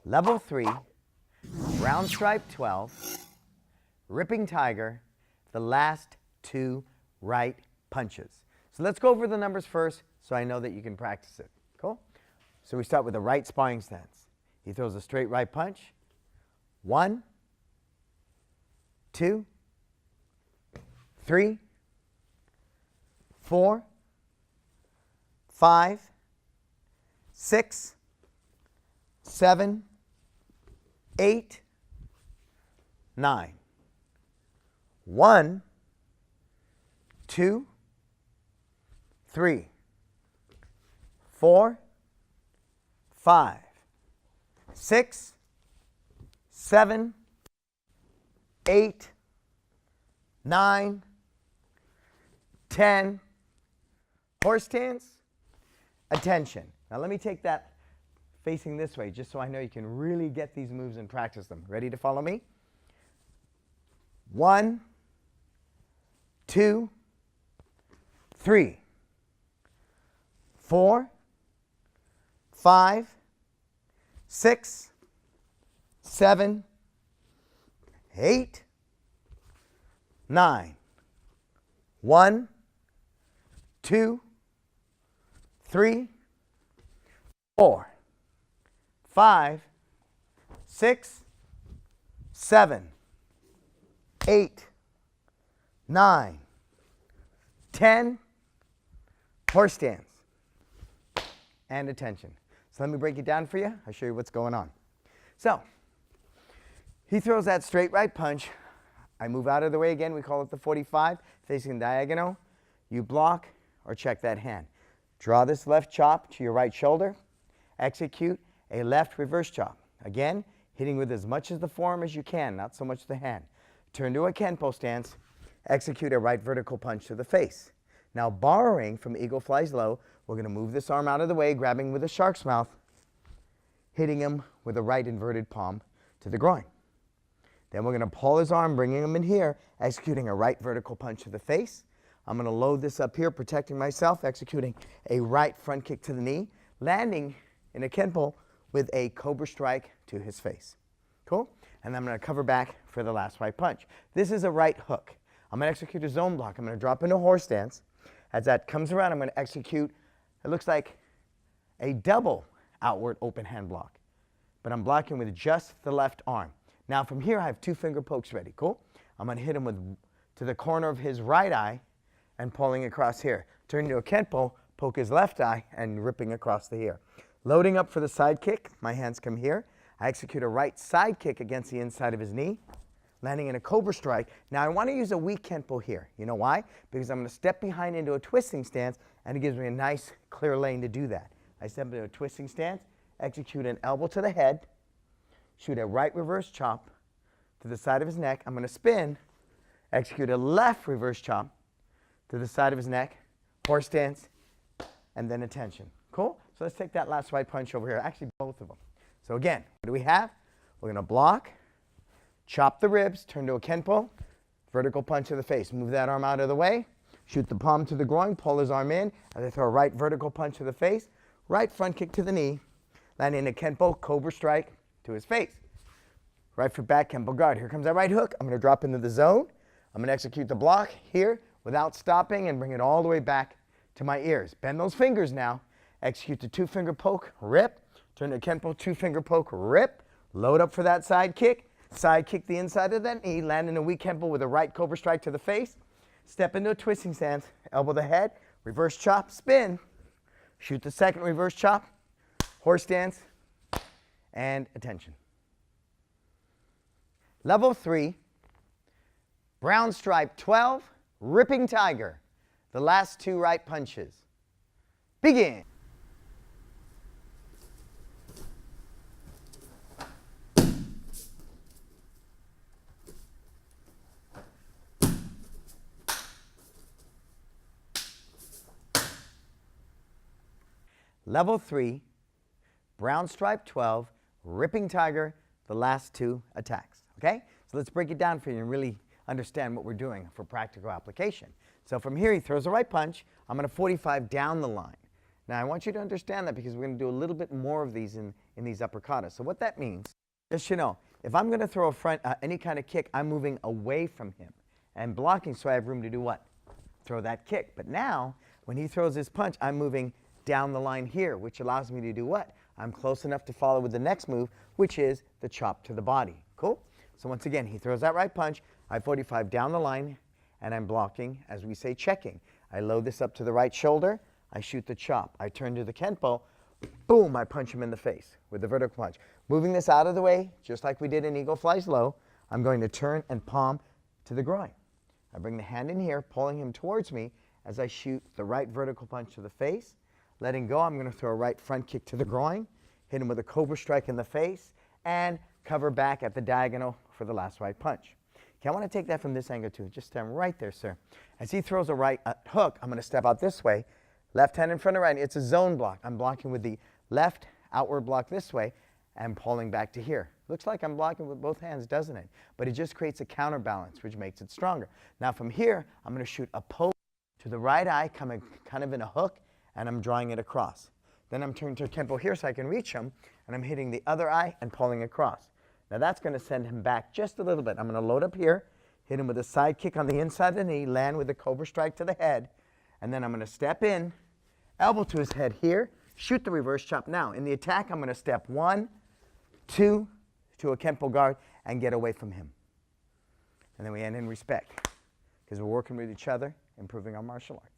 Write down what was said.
Level 3, Brown Stripe 12, Ripping Tiger, the last 2 right punches. So let's go over the numbers first so I know that you can practice it. Cool? So we start with the right sparring stance. He throws a straight right punch. 1, 2, 3, 4, 5, 6, 7, 8, 9. 1, 2, 3, 4, 5, 6, 7, 8, 9, 10. Horse stance, attention. Now let me take that facing this way just so I know you can really get these moves and practice them. Ready to follow me? 1, 2, 3, 4, 5, 6, 7, 8, 9. 1, 2, 3, 4, 5, 6, 7, 8, 9, 10. Horse stance. And attention. So let me break it down for you. I'll show you what's going on. So he throws that straight right punch. I move out of the way again. We call it the 45, facing diagonal. You block or check that hand. Draw this left chop to your right shoulder. Execute a left reverse chop. Again, hitting with as much of the forearm as you can, not so much the hand. Turn to a Kenpo stance. Execute a right vertical punch to the face. Now, borrowing from Eagle Flies Low, we're going to move this arm out of the way, grabbing with a shark's mouth, hitting him with a right inverted palm to the groin. Then we're going to pull his arm, bringing him in here, executing a right vertical punch to the face. I'm going to load this up here, protecting myself, executing a right front kick to the knee, landing in a Kenpo with a cobra strike to his face. Cool? And I'm going to cover back for the last right punch. This is a right hook. I'm going to execute a zone block. I'm going to drop into horse stance. As that comes around, I'm going to execute, it looks like a double outward open hand block. But I'm blocking with just the left arm. Now from here, I have 2 finger pokes ready. Cool? I'm going to hit him to the corner of his right eye and pulling across here. Turn to a Kenpo, poke his left eye, and ripping across the ear. Loading up for the side kick. My hands come here. I execute a right side kick against the inside of his knee, landing in a cobra strike. Now I want to use a weak Kenpo here. You know why? Because I'm going to step behind into a twisting stance, and it gives me a nice clear lane to do that. I step into a twisting stance, execute an elbow to the head, shoot a right reverse chop to the side of his neck. I'm going to spin, execute a left reverse chop to the side of his neck, horse stance, and then attention. Cool? So let's take that last right punch over here. Actually, both of them. So again, what do we have? We're going to block, chop the ribs, turn to a Kenpo, vertical punch to the face. Move that arm out of the way, shoot the palm to the groin, pull his arm in, as I throw a right vertical punch to the face, right front kick to the knee, landing in a Kenpo, cobra strike to his face. Right foot back, Kenpo guard. Here comes that right hook. I'm going to drop into the zone. I'm going to execute the block here without stopping and bring it all the way back to my ears. Bend those fingers now. Execute the 2 finger poke, rip. Turn to Kenpo, 2 finger poke, rip. Load up for that side kick. Side kick the inside of that knee. Land in a weak Kenpo with a right cobra strike to the face. Step into a twisting stance. Elbow the head. Reverse chop, spin. Shoot the second reverse chop. Horse stance. And attention. Level 3, Brown Stripe 12, Ripping Tiger. The last 2 right punches. Begin. Level 3, Brown Stripe 12, Ripping Tiger, the last 2 attacks. Okay? So let's break it down for you and really understand what we're doing for practical application. So from here, he throws a right punch. I'm going to 45 down the line. Now, I want you to understand that because we're going to do a little bit more of these in in these upper katas. So what that means, just you know, if I'm going to throw a front, any kind of kick, I'm moving away from him and blocking so I have room to do what? Throw that kick. But now, when he throws his punch, I'm moving down the line here, which allows me to do what? I'm close enough to follow with the next move, which is the chop to the body. Cool? So once again, he throws that right punch, I 45 down the line, and I'm blocking, as we say, checking. I load this up to the right shoulder, I shoot the chop. I turn to the kenpo, boom, I punch him in the face with the vertical punch. Moving this out of the way, just like we did in Eagle Flies Low, I'm going to turn and palm to the groin. I bring the hand in here, pulling him towards me as I shoot the right vertical punch to the face. Letting go, I'm going to throw a right front kick to the groin, hit him with a cobra strike in the face, and cover back at the diagonal for the last right punch. Okay, I want to take that from this angle too. Just stand right there, sir. As he throws a right hook, I'm going to step out this way. Left hand in front of right. It's a zone block. I'm blocking with the left outward block this way and pulling back to here. Looks like I'm blocking with both hands, doesn't it? But it just creates a counterbalance, which makes it stronger. Now from here, I'm going to shoot a poke to the right eye, coming kind of in a hook, and I'm drawing it across. Then I'm turning to Kenpo here so I can reach him, and I'm hitting the other eye and pulling across. Now that's going to send him back just a little bit. I'm going to load up here, hit him with a side kick on the inside of the knee, land with a cobra strike to the head, and then I'm going to step in, elbow to his head here, shoot the reverse chop. Now, in the attack, I'm going to step 1, 2 to a Kenpo guard and get away from him. And then we end in respect because we're working with each other, improving our martial arts.